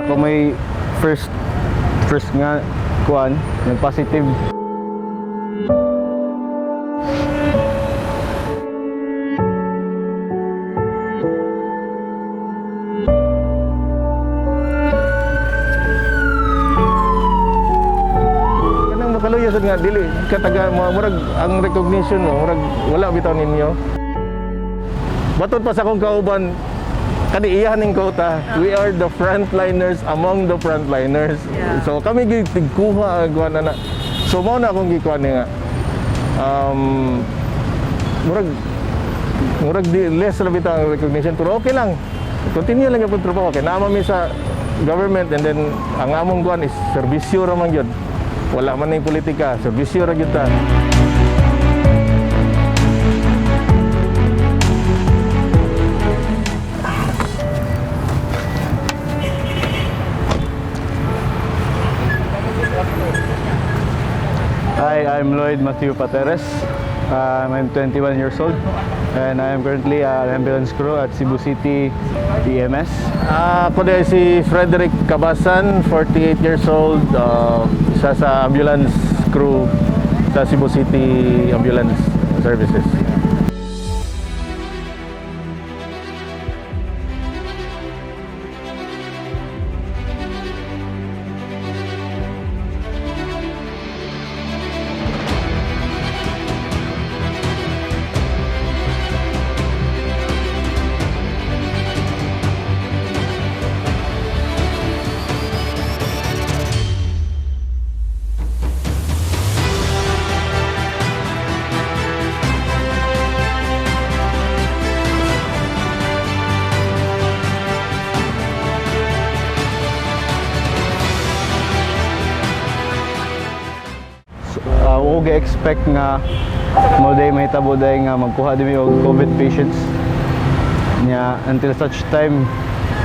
ako may first nga kuan, nag-positive. Kanang makaluya sad nga dili kataga murag ang recognition mo, murag wala bitaw ninyo. Batot pa sa akong kauban, kani iyahan ning quota, we are the frontliners among the frontliners. Yeah. So kami gigkuha kuan na. So mao na akong gikuan nga. Murag di less na bitaw ang recognition, pero okay lang. Continue lang yung trabaho kay naman mi sa government, and then ang among kuan is serbisyo ra man gyud. Wala man ning politika, serbisyo ra gyud ta. Hi, I'm Lloyd Matthew Pateres. I'm 21 years old and I am currently an ambulance crew at Cebu City EMS. Ako din si Frederick Cabasan, 48 years old, isa sa ambulance crew sa Cebu City Ambulance Services. Ako ga-expect nga mo day mahitabo day nga magkuha dimi og COVID patients nya until such time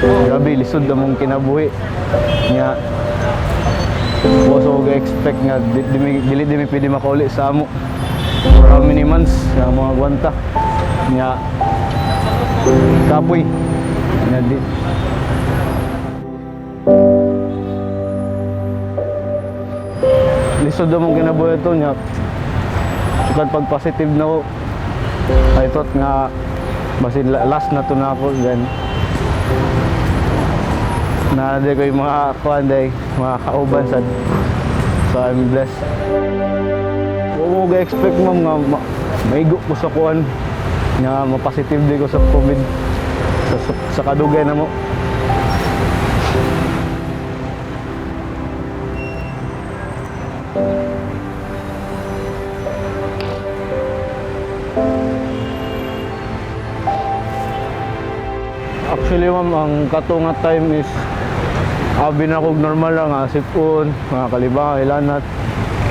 grabe lisod na mong kinabuhi nya also ga-expect nga dili dimi pwede makauli sa amo for how many months nga mga gwanta nya kapoy nya di lisod na mong kinabuhi ito nya sukad pag positive na ko I thought nga basin last na to na ako then na di ko yung mga kuhan day mga kauban sad so I'm blessed. Oo ga expect mo nga maigo ko sa kuhan nga mapositive di ko sa COVID sa kadugay na mo. Actually ma'am, ang katunga time is abi na kog normal lang nga sipon, mga kalibang, ilanat.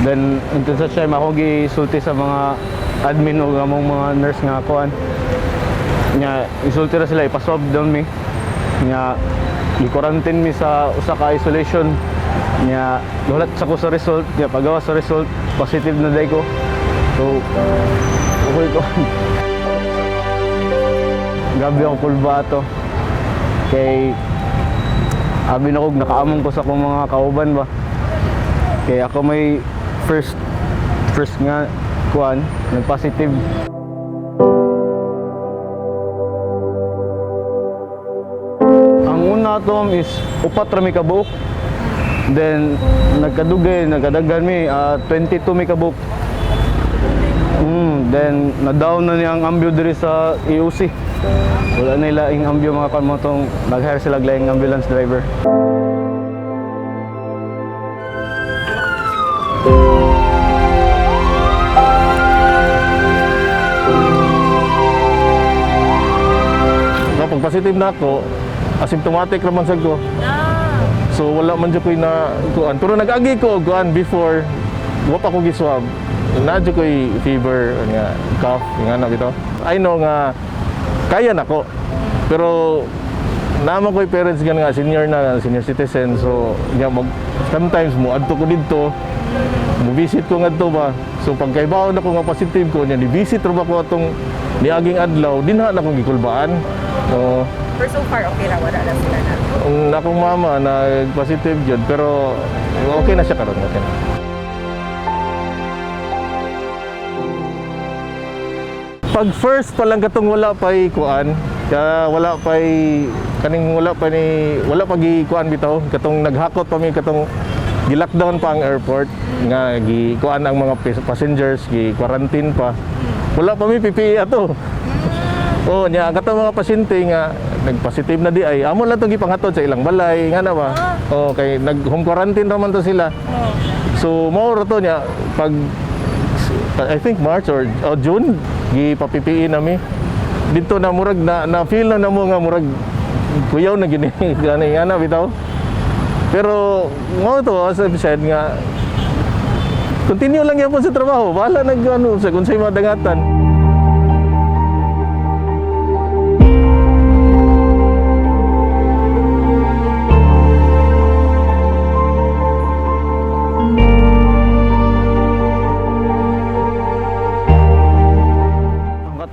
Then until such time ako gisulti sa mga admin o among mga nurse nga kuan. Nya isulti ra sila ipaswab down mi. Nya i-quarantine mi sa usa ka isolation. Nya lulat sa ko sa result, nya pagawa sa result positive na day ko. So okay ko. Grabe ang kulba to. Kay abi na kog nakaamong ko sa akong mga kauban ba. Kay ako may first nga kuan, nag-positive. Ang una to is upat ra mi ka buok. Then nagkadugay, nagkadaghan mi 22 mi ka buok. Then na-down na niya ang ambyo diri sa EOC. Wala na ilaing ambyo mga kan mo tong nag-hire sila laing ambulance driver. Kapag positive na ako, asymptomatic naman sa ko. So wala man jud koy na kuan. Pero nag-agi ko kuan before wa pa ko giswab. Nadyo koy fever nga cough nga na bitaw. I know nga kaya nako. Pero naman ko'y parents nga senior citizen, so nga sometimes mo adto ko dito, mo visit ko ngadto ba. So pagkaibaw na ko nga positive ko nya ni visit ra ba ko atong niaging adlaw dinha na kong gikulbaan. So Pero so far, okay ra, wala lang sila na. Ang akong mama nag-positive jud pero okay na siya karon, okay na. Pag first pa lang katong wala pa'y kuan, kaya wala pa'y kaning wala pa gi kuan bitaw, katong naghakot pa mi katong gi-lockdown pa ang airport nga gi kuan ang mga passengers, gi quarantine pa. Wala pa mi PPE ato. Oh, nya katong mga pasyente nga nag-positive na di ay amo lang to gipanghatod sa ilang balay nga na ba. Oh, kay nag-home quarantine raman to sila. So mao ra to nya pag I think March or June gipa-PPE nami. Dito na murag na feel na mo nga murag kuyaw na gini gani ana bitaw. Pero mo to as I said nga continue lang yapon sa trabaho. Bahala nag ano sa kung say madangatan.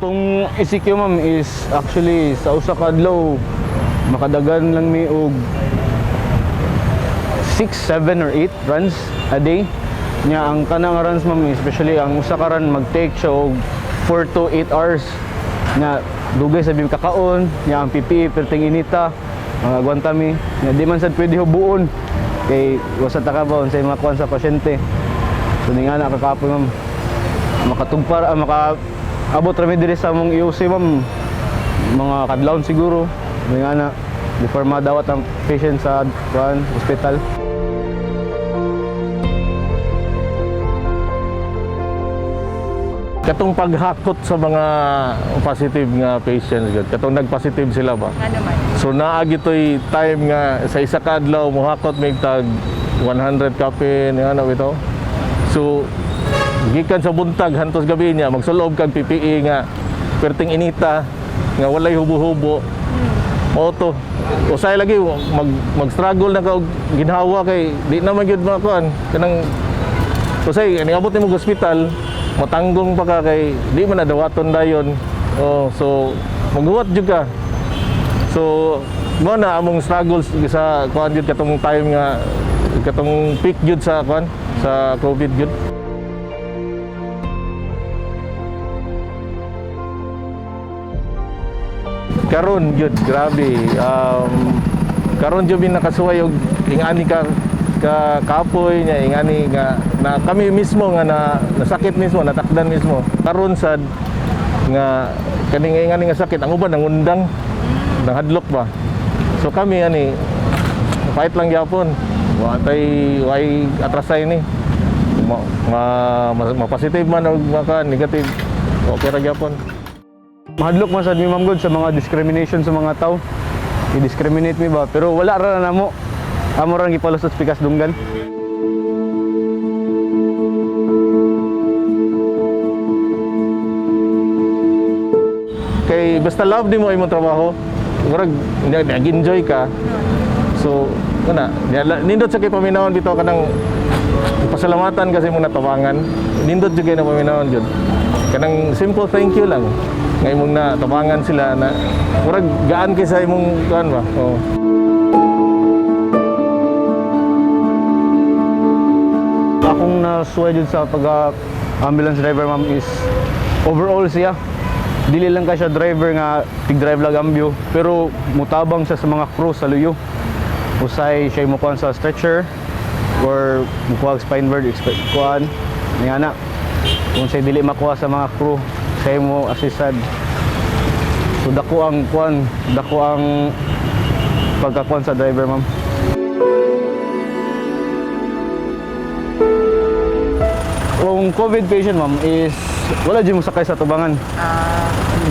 Itong ECQ ma'am is actually sa usa ka adlaw makadagan lang mi og 6, 7 or 8 runs a day. Nya ang kanang runs ma'am, especially ang usa ka run mag-take siya og 4 to 8 hours. Nya dugay sa kakaon, nya ang PPE perting inita, mga gwanta mi. Nya di man sad pwede hubuon kay wasa ta ka ba unsay mga kuan sa pasyente. So ni nga nakakapoy ma'am. Makatugpar abot rami diri sa among IOC ma'am, mga kadlawon siguro nga na before madawat ang patient sa hospital. Katong paghakot sa mga positive nga patients gud, katong nag-positive sila ba? Nga naman. So naagi toy time nga sa isa ka adlaw mohakot mig tag 100 kape nga na bitaw. So gikan sa buntag hantos gabi niya magsulob kag PPE nga perting inita nga walay hubo-hubo. Moto usay lagi mag-struggle na ka og ginhawa kay di na man gyud makuan kanang usay ani abot nimo hospital matanggong pa ka kay di man nadawaton dayon. Oh, so maghuwat jud ka. So mo na among struggles sa kuan jud katong time nga katong peak jud sa kuan sa COVID jud. Karon jud grabe karon jud nakasuway og ingani ka kapoy niya ingani nga na kami mismo nga nasakit mismo natakdan mismo karon sad nga kaning ingani nga sakit ang uban nangundang nanghadlok ba. So kami ani fight lang gyapon way atrasay ni ma-positive man o maka negative okay ra gyapon. Mahadlok man sad mi ma'am god sa mga discrimination sa mga tao. I-discriminate mi ba pero wala ra na mo. Amo ra gipalusot pikas dunggan. Kay basta love di mo imong trabaho, murag nag-enjoy ka. So kana nindot sa kay paminawon bitaw kanang pasalamatan kasi mo natawangan. Nindot jud kay na paminawon jud. Kanang simple thank you lang. Nga imong natabangan sila na murag gaan kay sa imong kuan ba. Oh. Akong nasuway dun sa pag-ambulance driver ma'am is overall siya. Dili lang ka siya driver nga tig-drive lang ambyo pero mutabang siya sa mga crew sa luyo. Usay siya mukuan sa stretcher or mukuha spine bird kuan nga na. Kung siya dili makuha sa mga crew siya mo assisted. So dako ang kuan, dako ang pagkakuan sa driver ma'am. Kung COVID patient ma'am is wala di mo sakay sa tubangan.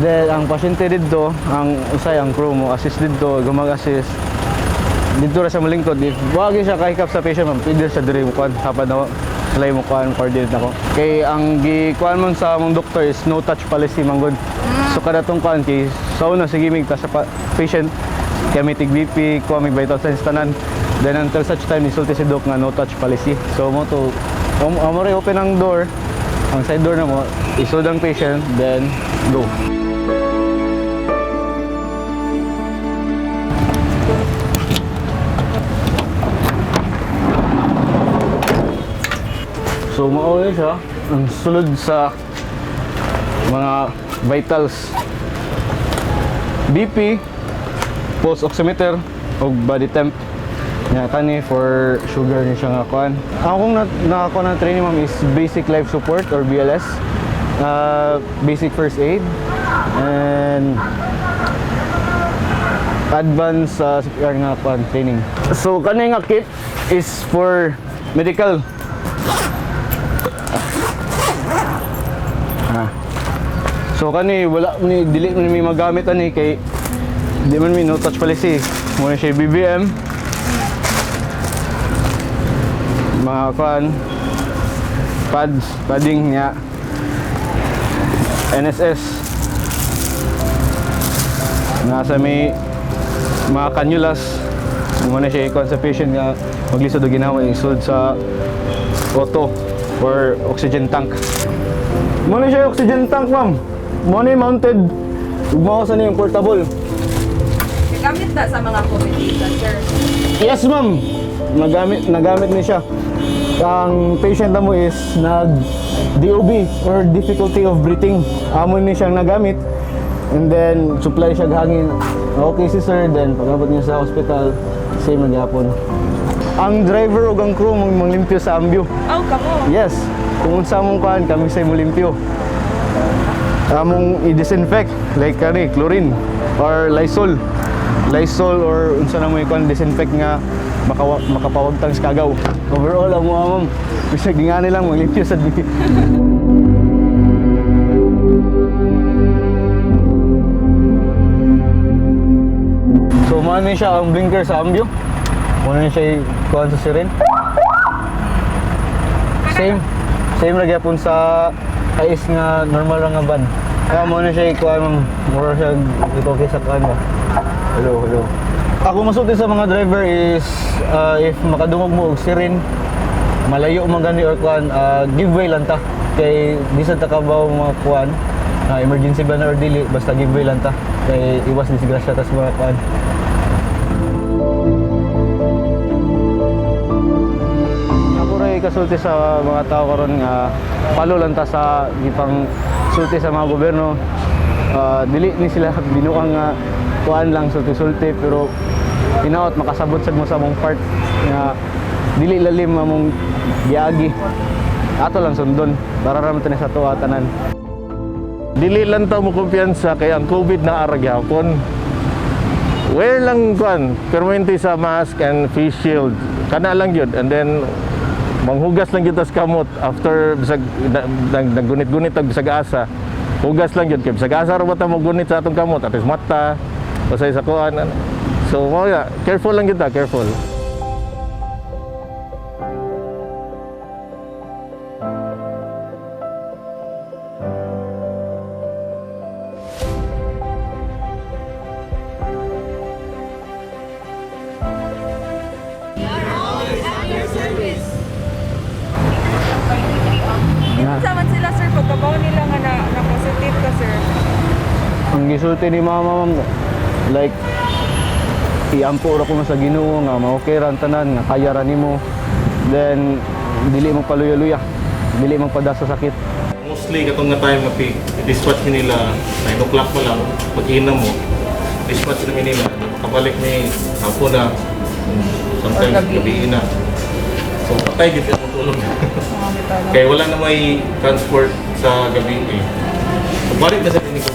Then ang pasyente dito, ang usay ang crew mo assist dito, gumag-assist. Dito ra sa malingkod. If wag siya kahikap sa patient ma'am, pwede siya diri mo kuan hapad na salay mo kuan coordinate nako. Kay ang gikuan man sa among doctor is no touch policy man good. So kada tong kuan kay sa una sige mig ta sa patient kay may tig BP, kuha mig vital signs tanan. Then until such time isulti si doc nga no touch policy. So mo to amo ray open ang door, ang side door na mo, isod ang patient, then go. So mauna siya ang sulod sa mga vitals. BP, pulse oximeter, o body temp. Nga kani for sugar ni siya nga kuan. Akong nakakuha ng training ma'am is basic life support or BLS. Basic first aid and advanced CPR nga kuan training. So kani nga kit is for medical. So kani wala ni dili man mi magamit ani kay di man mi no touch policy. Mo siya BBM. Mga kuan pads, padding niya. NSS. Nasa may mga kanyulas. Mo na siya kuan sa patient nga maglisod og ginawa isud sa auto or oxygen tank. Mo na siya oxygen tank, ma'am. Money mounted. Ugma sa niyo portable. Gamit na sa mga COVID sir. Yes, ma'am. Nagamit ni siya. Ang patient na mo is nag DOB or difficulty of breathing. Amon ni siyang nagamit. And then supply siya hangin. Okay si sir, then pag-abot niya sa hospital, same na gyapon. Ang driver ug ang crew manglimpyo sa ambyo. Oh, kamo. Yes. Kung unsa mong kuan kami sa limpyo. Among i-disinfect like kani chlorine or Lysol or unsa na mo ikon disinfect nga makapawagtang sa kagaw. Overall amo ma'am bisag ngani lang maglimpyo sa dumi. So man siya ang blinker sa ambyo. Muna siya kuan sa siren. Same ra gyapon sa is nga normal ra nga ban. Kaya mo na siya ikuha mong mura siya ito sa kuha mo. Hello. Ako masulti sa mga driver is if makadungog mo og siren, malayo man gani or kuan, give way lang ta. Kay di sa takabaw mga kuan, emergency ban or dili, basta give way lang ta. Kay iwas disgrasya tas mga kuan. Kasulti sa mga tao karon nga palo lang ta sa gipang sulti sa mga gobyerno. Dili ni sila binuang nga kuan lang sulti pero hinaot makasabot sad mo sa mong part nga dili lalim among giagi. Ato lang sundon para ra man sa tuwa tanan. Dili lang ta mo kumpiyansa kay ang COVID na ara gyapon. Wear lang kuan, permanente sa mask and face shield. Kana lang yun, and then manghugas lang kita sa kamot after bisag naggunit-gunit tag bisag asa. Hugas lang yun kay bisag asa ra bata mo gunit sa atong kamot atis mata basay sa kuan. So careful lang kita, careful. Saman sila sir, pagkabaw nila nga na positive ka sir. Ang gisulti ni mama ma'am, like iampo ra ko sa Ginoo nga ma-okay ra ang tanan nga kaya ra nimo. Then dili mo paluya-luya, dili mo padasa sakit. Mostly katong nga time nga dispatch nila 9 o'clock pa lang pag-inom mo. Dispatch na nila, kapalik ni hapon na sometimes gabi na. So patay gid ang tulog. Kaya wala na may transport sa gabi eh. So balik na sa klinika